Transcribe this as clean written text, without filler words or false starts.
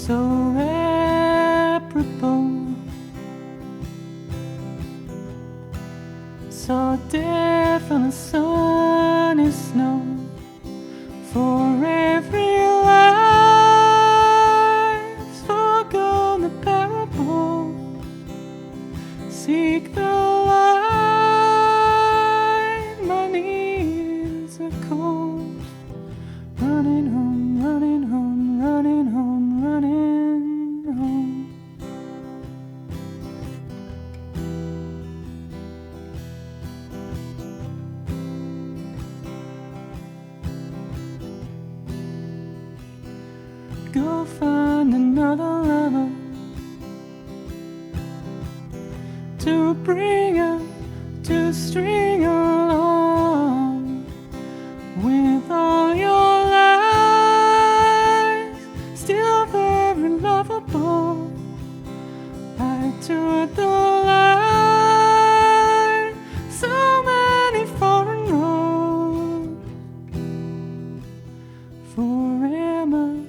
so reparable, so different, sunny snow. For every life's forgone parable, seek the light. My knees are cold, running home, running home, running home, running home. Go find another lover to bring her, to string along with all your lies, still very lovable. I toured the line, so many foreign roads, forever.